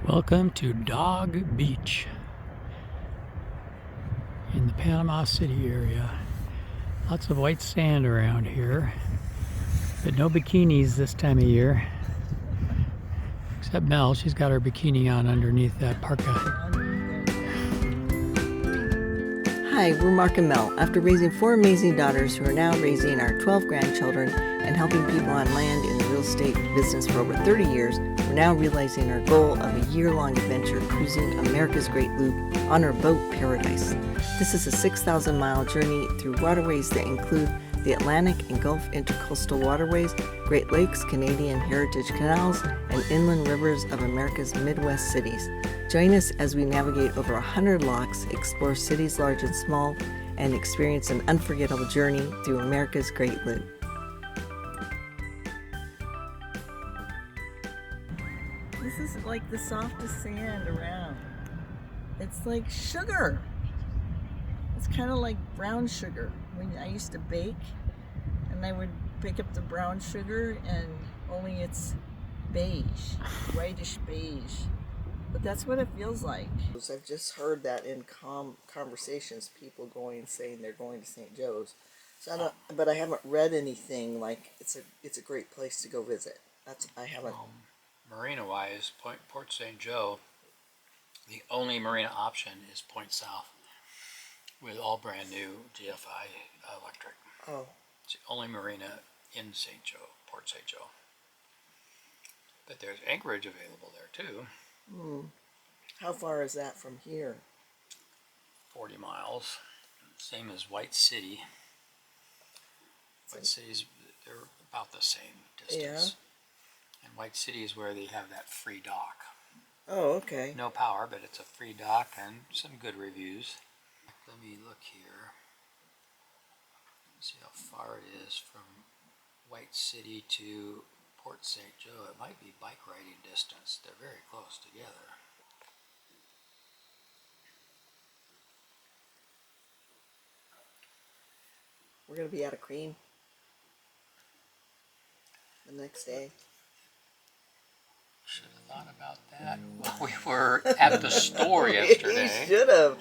Welcome to Dog Beach in the Panama City area. Lots of white sand around here, but no bikinis this time of year. Except Mel, she's got her bikini on underneath that parka. Hi, we're Mark and Mel. After raising 4 amazing daughters who are now raising our 12 grandchildren and helping people on land in the real estate business for over 30 years, we're now realizing our goal of a year-long adventure cruising America's Great Loop on our boat Paradise. This is a 6,000-mile journey through waterways that include the Atlantic and Gulf Intercoastal Waterways, Great Lakes, Canadian Heritage Canals, and inland rivers of America's Midwest cities. Join us as we navigate over 100 locks, explore cities large and small, and experience an unforgettable journey through America's Great Loop. This is like the softest sand around. It's like sugar. It's kind of like brown sugar. When I used to bake, and I would pick up the brown sugar, and only it's beige, whitish beige. But that's what it feels like. I've just heard that in conversations, people saying they're going to St. Joe's. So but I haven't read anything like it's a great place to go visit. I haven't. Marina-wise, Port St. Joe, the only marina option is Point South with all brand new GFI electric. Oh. It's the only marina in St. Joe, Port St. Joe. But there's anchorage available there too. How far is that from here? 40 miles. Same as White City. White City's, they're about the same distance. Yeah. And White City is where they have that free dock. Oh, okay. No power, but it's a free dock and some good reviews. Let me look here. See how far it is from White City to Port St. Joe. It might be bike riding distance. They're very close together. We're going to be out of cream the next day. Should have thought about that. We were at the store yesterday. You should have.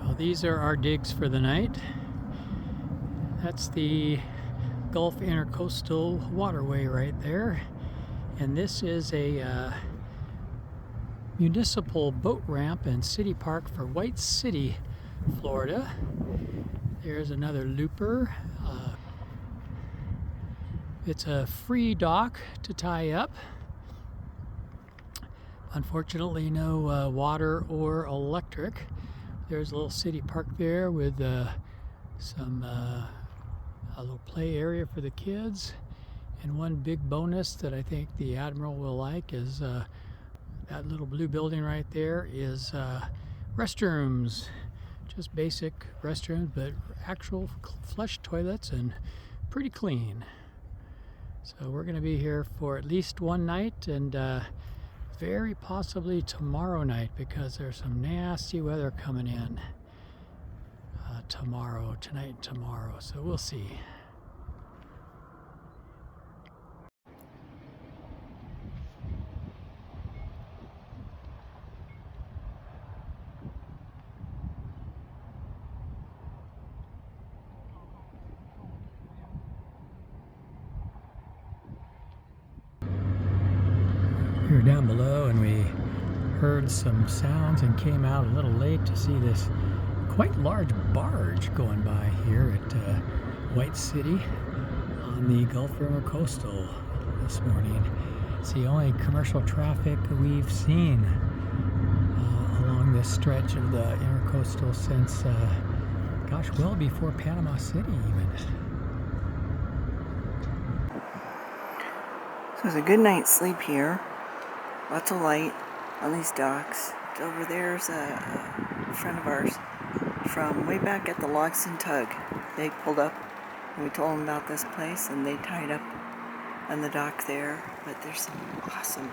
Well, these are our digs for the night. That's the Gulf Intercoastal Waterway right there. And this is a municipal boat ramp and city park for White City, Florida. There's another looper. It's a free dock to tie up. Unfortunately, no water or electric. There's a little city park there with some a little play area for the kids, And one big bonus that I think the Admiral will like is that little blue building right there is restrooms. Just basic restrooms, but actual flush toilets and pretty clean. So we're going to be here for at least one night, and very possibly tomorrow night, because there's some nasty weather coming in tonight and tomorrow. So we'll see. We were down below and we heard some sounds and came out a little late to see this quite large barge going by here at White City on the Gulf River Coastal this morning. It's the only commercial traffic we've seen along this stretch of the intercoastal since, gosh, well before Panama City even. So it's a good night's sleep here. Lots of light on these docks. Over there's a friend of ours from way back at the Logston Tug. They pulled up and we told them about this place, and they tied up on the dock there. But there's some awesome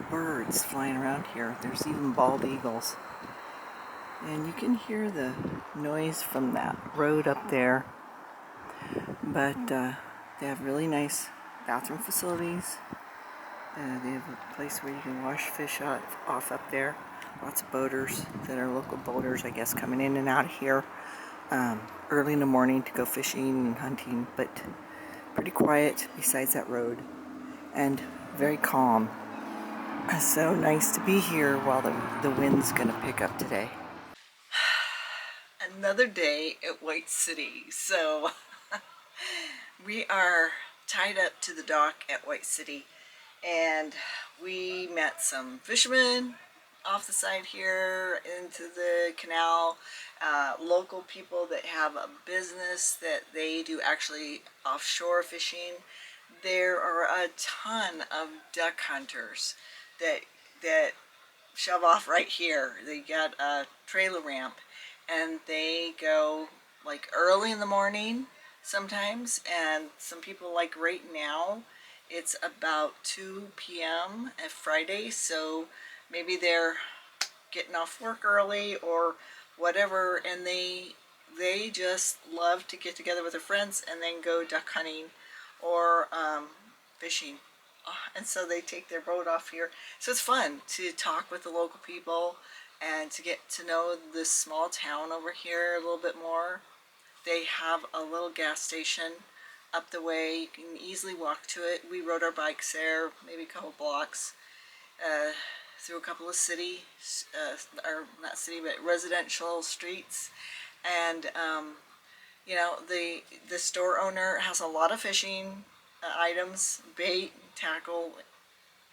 birds flying around here. There's even bald eagles. And you can hear the noise from that road up there. But they have really nice bathroom facilities. They have a place where you can wash fish off up there. Lots of boaters that are local boaters, I guess, coming in and out of here early in the morning to go fishing and hunting, but pretty quiet besides that road and very calm. So nice to be here while the wind's going to pick up today. Another day at White City. So we are tied up to the dock at White City, and we met some fishermen off the side here into the canal, local people that have a business that they do actually offshore fishing. There are a ton of duck hunters that shove off right here. They got a trailer ramp and they go like early in the morning sometimes, and some people, like right now it's about 2 p.m. at Friday, so maybe they're getting off work early or whatever, and they just love to get together with their friends and then go duck hunting or fishing. And so they take their boat off here. So it's fun to talk with the local people and to get to know this small town over here a little bit more. They have a little gas station up the way. You can easily walk to it. We rode our bikes there, maybe a couple blocks, through a couple of city, or not city, but residential streets. And, you know, the store owner has a lot of fishing items, bait, tackle,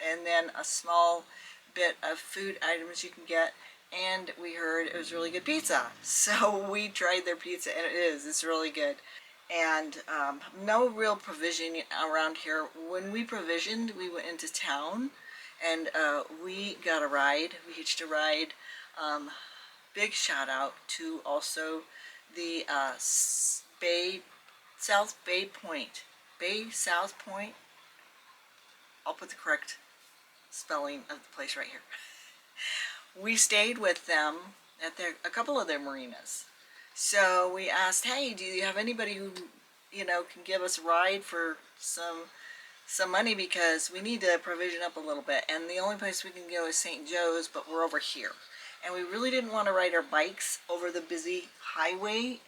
and then a small bit of food items you can get. And we heard it was really good pizza. So we tried their pizza, and it's really good. And no real provision around here. When we provisioned, we went into town, and we got a ride. We hitched a ride. Big shout out to also the South South Point. I'll put the correct spelling of the place right here. We stayed with them at a couple of their marinas. So we asked, hey, do you have anybody who, you know, can give us a ride for some money, because we need to provision up a little bit, and the only place we can go is St. Joe's, but we're over here. And we really didn't want to ride our bikes over the busy highway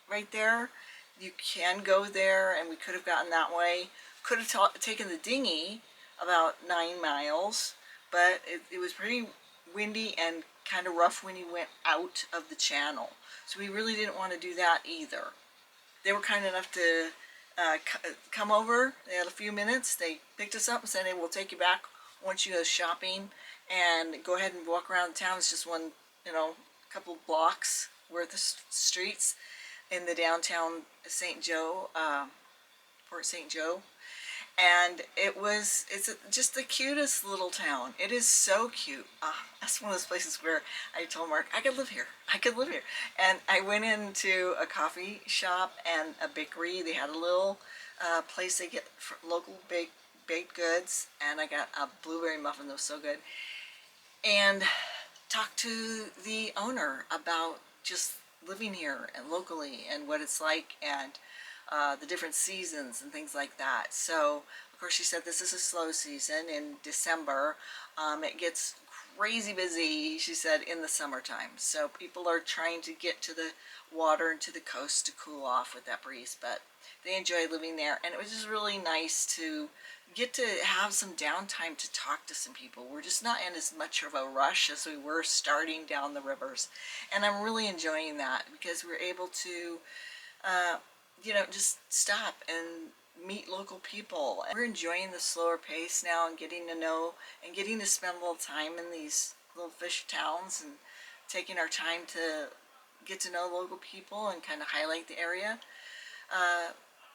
right there. You can go there, and we could have gotten that way. Could have taken the dinghy about 9 miles, but it was pretty windy and kind of rough when you went out of the channel. So we really didn't want to do that either. They were kind enough to come over. They had a few minutes. They picked us up and said, hey, we'll take you back once you go shopping, and go ahead and walk around the town. It's just one, you know, couple blocks worth of streets in the downtown St. Joe Port St. Joe. And it's just the cutest little town. It is so cute. That's one of those places where I told Mark, I could live here. I could live here. And I went into a coffee shop and a bakery. They had a little place they get local baked goods. And I got a blueberry muffin that was so good. And talked to the owner about just living here and locally and what it's like, and the different seasons and things like that. So of course she said this is a slow season in December. It gets crazy busy, she said, in the summertime. So people are trying to get to the water and to the coast to cool off with that breeze, but they enjoy living there. And it was just really nice to get to have some downtime to talk to some people. We're just not in as much of a rush as we were starting down the rivers. And I'm really enjoying that because we're able to just stop and meet local people. We're enjoying the slower pace now and getting to know and getting to spend a little time in these little fish towns and taking our time to get to know local people and kind of highlight the area.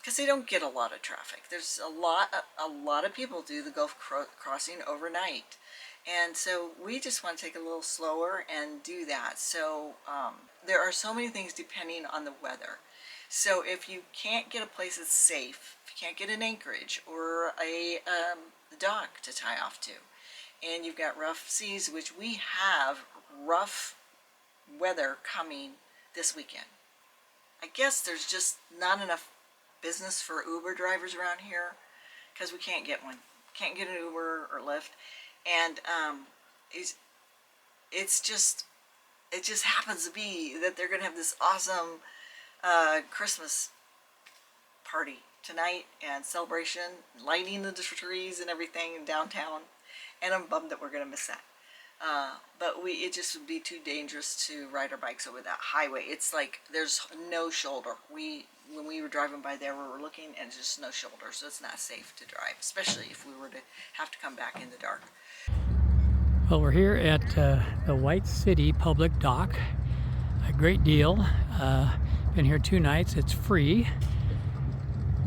Because they don't get a lot of traffic. There's a lot of people do the Gulf crossing overnight. And so we just want to take a little slower and do that. So there are so many things depending on the weather. So if you can't get a place that's safe, if you can't get an anchorage or a dock to tie off to, and you've got rough seas, which we have rough weather coming this weekend. I guess there's just not enough business for Uber drivers around here because we can't get one. Can't get an Uber or Lyft. And it just happens to be that they're going to have this awesome Christmas party tonight and celebration, lighting the trees and everything in downtown, and I'm bummed that we're going to miss that. But it just would be too dangerous to ride our bikes over that highway. It's like there's no shoulder. When we were driving by there, we were looking, and it's just no shoulder, so it's not safe to drive, especially if we were to have to come back in the dark. Well, we're here at the White City Public Dock. A great deal. Been here 2 nights. It's free,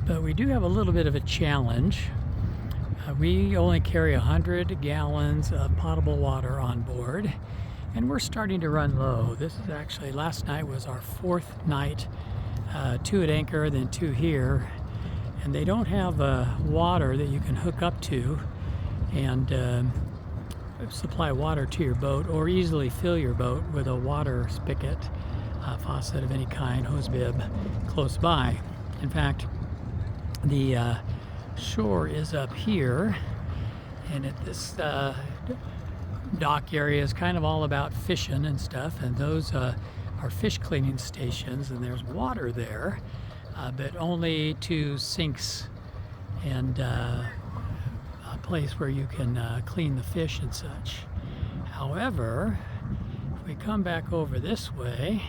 but we do have a little bit of a challenge. We only carry 100 gallons of potable water on board, and we're starting to run low. This is actually, last night was our 4th night, 2 at anchor, then 2 here, and they don't have water that you can hook up to and supply water to your boat, or easily fill your boat with a water spigot, faucet of any kind, hose bib, close by. In fact, the shore is up here, and at this dock area is kind of all about fishing and stuff, and those are fish cleaning stations, and there's water there, but only 2 sinks and a place where you can clean the fish and such. However, if we come back over this way,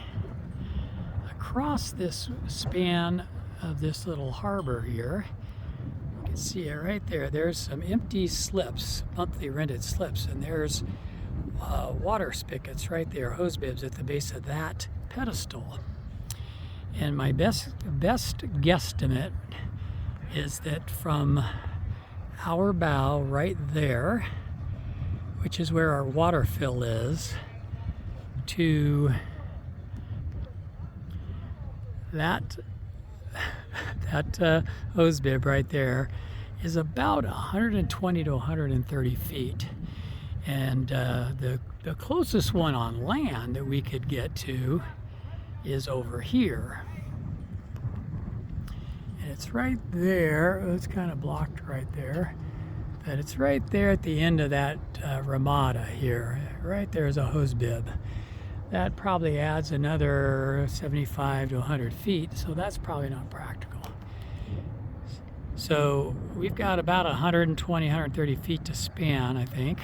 across this span of this little harbor here, you can see it right there. There's some empty slips, monthly rented slips, and there's water spigots right there, hose bibs at the base of that pedestal. And my best guesstimate is that from our bow right there, which is where our water fill is, to that hose bib right there is about 120 to 130 feet. And the closest one on land that we could get to is over here. And it's right there. It's kind of blocked right there. But it's right there at the end of that ramada here. Right there is a hose bib. That probably adds another 75 to 100 feet, so that's probably not practical. So we've got about 120, 130 feet to span, I think.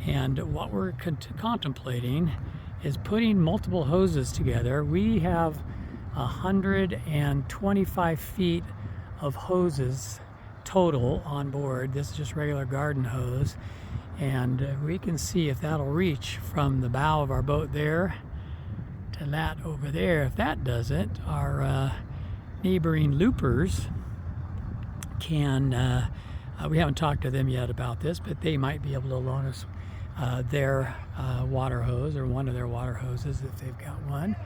And what we're contemplating is putting multiple hoses together. We have 125 feet of hoses total on board. This is just regular garden hose. And we can see if that'll reach from the bow of our boat there to that over there. If that doesn't, our neighboring loopers can, we haven't talked to them yet about this, but they might be able to loan us their water hose, or one of their water hoses if they've got one.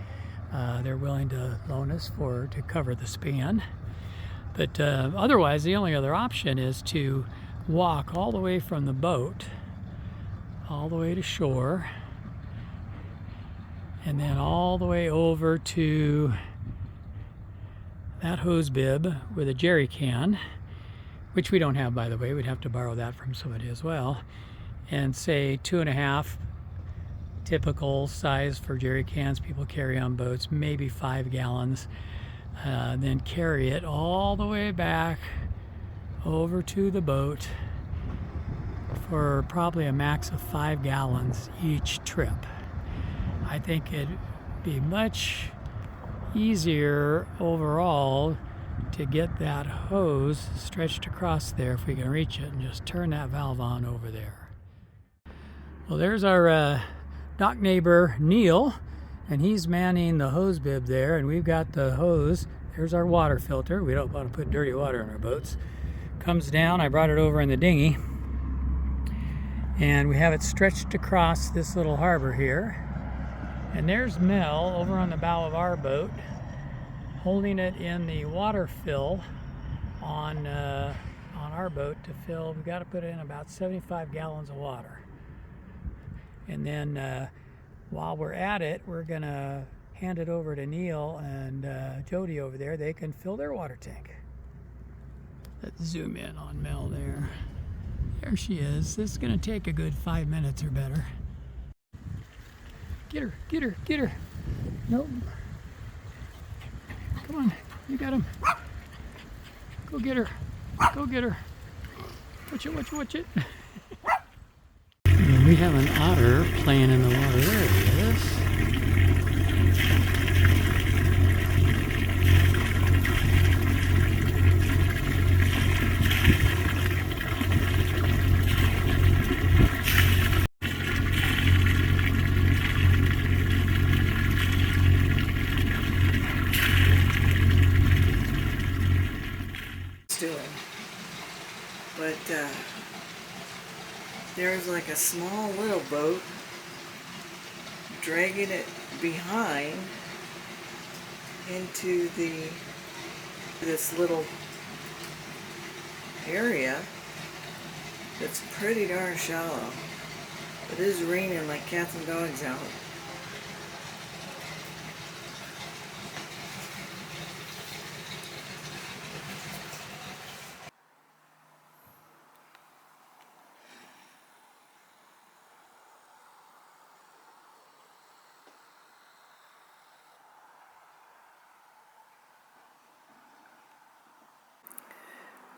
They're willing to loan us to cover the span. But otherwise, the only other option is to walk all the way from the boat all the way to shore, and then all the way over to that hose bib with a jerry can, which we don't have, by the way. We'd have to borrow that from somebody as well, and say 2.5 typical size for jerry cans people carry on boats, maybe 5 gallons. Then carry it all the way back over to the boat for probably a max of 5 gallons each trip. I think it'd be much easier overall to get that hose stretched across there if we can reach it, and just turn that valve on over there. Well, there's our dock neighbor Neil, and he's manning the hose bib there, and we've got the hose. There's our water filter. We don't want to put dirty water in our boats. Comes down. I brought it over in the dinghy, and we have it stretched across this little harbor here. And there's Mel over on the bow of our boat, holding it in the water fill on our boat to fill. We've got to put in about 75 gallons of water. And then while we're at it, we're going to hand it over to Neil and Jody over there. They can fill their water tank. Let's zoom in on Mel there. There she is. This is going to take a good 5 minutes or better. Get her, get her, get her. Nope. Come on, you got him. Go get her. Go get her. Watch it, watch it, watch it. We have an otter playing in the water. There he is. Doing, but there's like a small little boat dragging it behind into this little area that's pretty darn shallow. It is raining like cats and dogs out.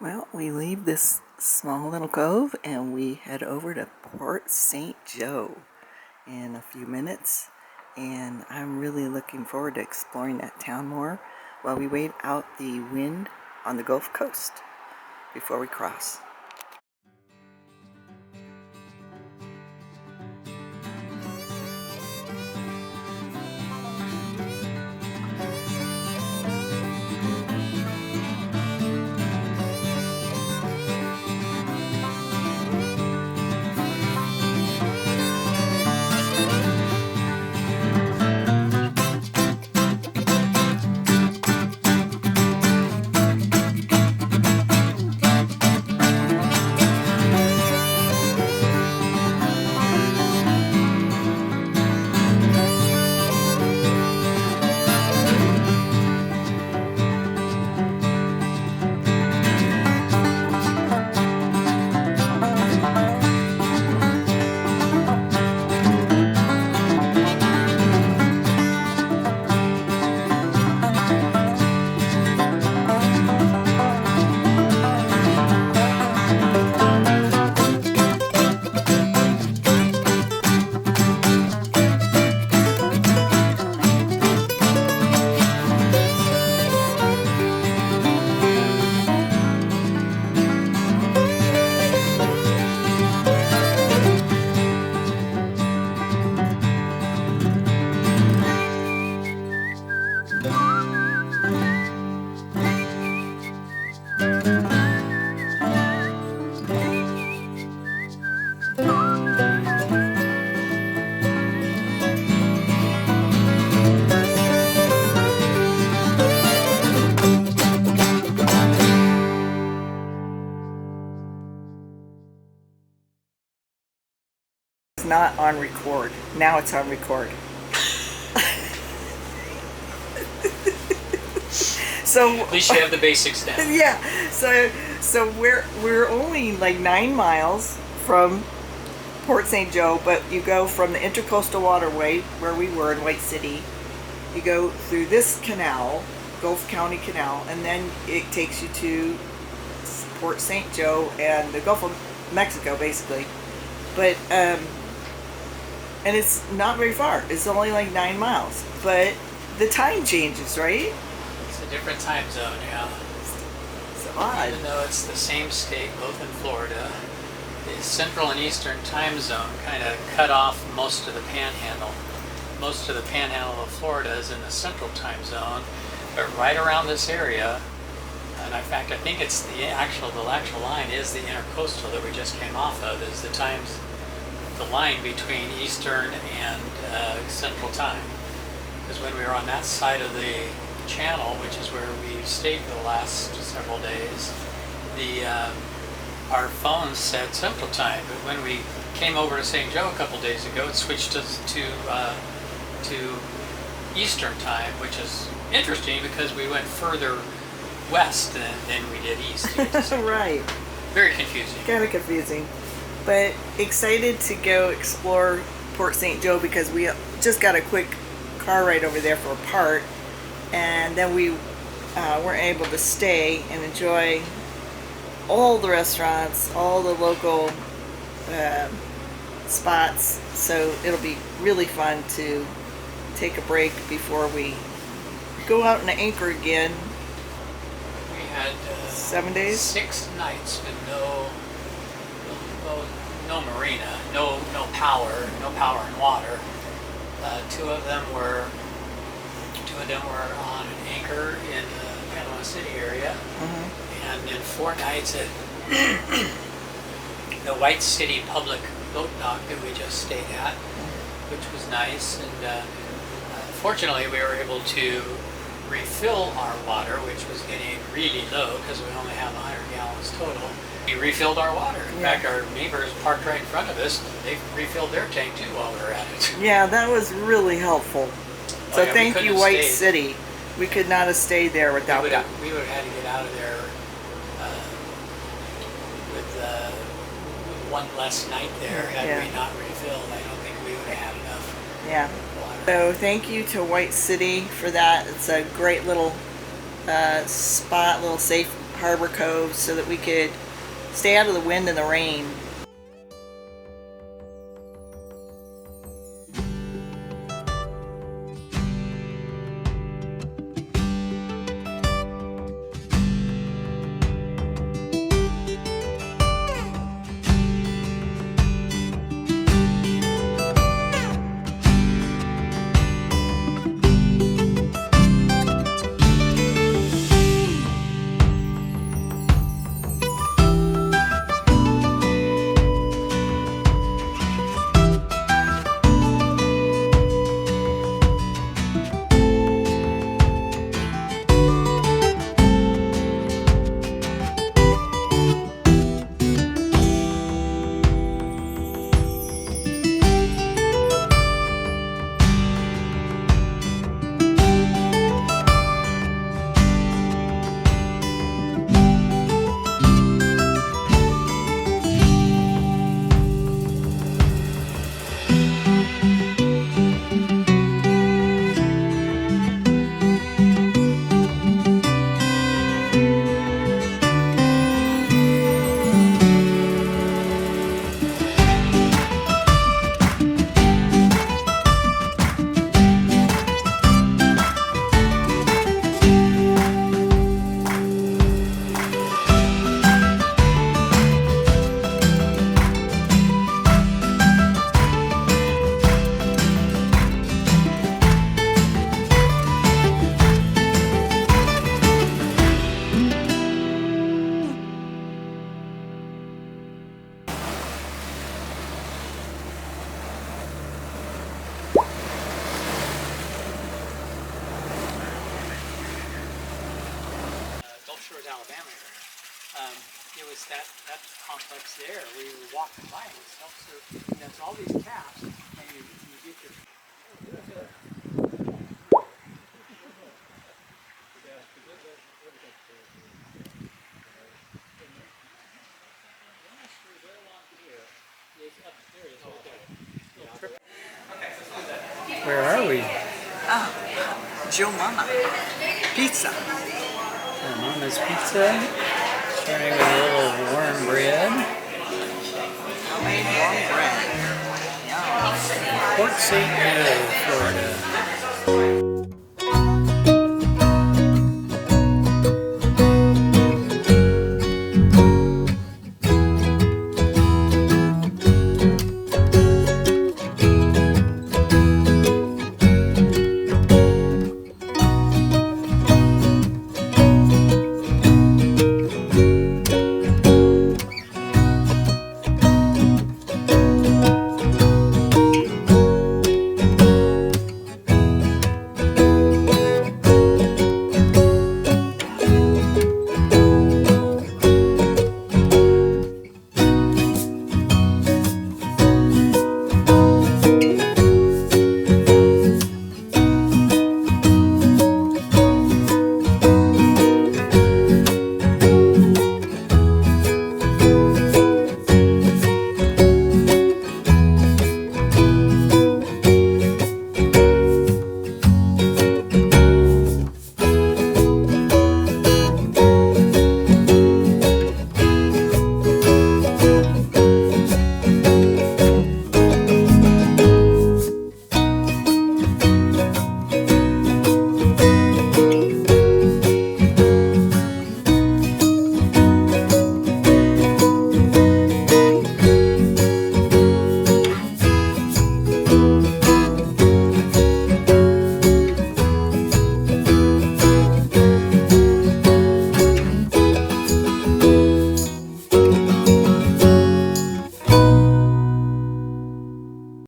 Well, we leave this small little cove and we head over to Port St. Joe in a few minutes, and I'm really looking forward to exploring that town more while we wait out the wind on the Gulf Coast before we cross. not on record. Now it's on record. So At least you have the basics down. yeah. So we're only like 9 miles from Port St. Joe, but you go from the Intercoastal Waterway where we were in White City. You go through this canal, Gulf County Canal, and then it takes you to Port St. Joe and the Gulf of Mexico, basically. But and it's not very far. It's only like 9 miles, but the time changes, right? It's a different time zone, yeah. It's odd. Even though it's the same state, both in Florida, the central and eastern time zone kind of cut off most of the panhandle. Most of the panhandle of Florida is in the central time zone, but right around this area, and in fact I think it's the actual line is the intercoastal that we just came off of, is the line between eastern and central time. Because when we were on that side of the channel, which is where we stayed for the last several days, our phones said central time, but when we came over to St. Joe a couple days ago, it switched us to eastern time, which is interesting because we went further west than we did east. Right. Very confusing. Kind of confusing, but excited to go explore Port St. Joe because we just got a quick car ride over there for a part, and then we were able to stay and enjoy all the restaurants, all the local spots. So it'll be really fun to take a break before we go out and anchor again. We had 7 days, 6 nights with no marina, no power and water. Two of them were on an anchor in the Panama City area, and then 4 nights at the White City public boat dock that we just stayed at, which was nice. And fortunately, we were able to refill our water, which was getting really low because we only have 100 gallons total. We refilled our water. In fact, our neighbors parked right in front of us. They refilled their tank too while we were at it. Yeah, that was really helpful. So yeah, thank you, White City. We could not have stayed there without that. We would have had to get out of there with one less night there had we not refilled. I don't think we would have had enough. Yeah. So thank you to White City for that. It's a great little spot, little safe harbor cove, so that we could stay out of the wind and the rain. Alabama area. it was that complex there where you were walking by and self-serve. That's all these taps, and you get your. Where are we? Joe Mama Pizza. Mama's Pizza. Starting with a little warm bread. Homemade warm bread. Yum. Port St. Joe, Florida.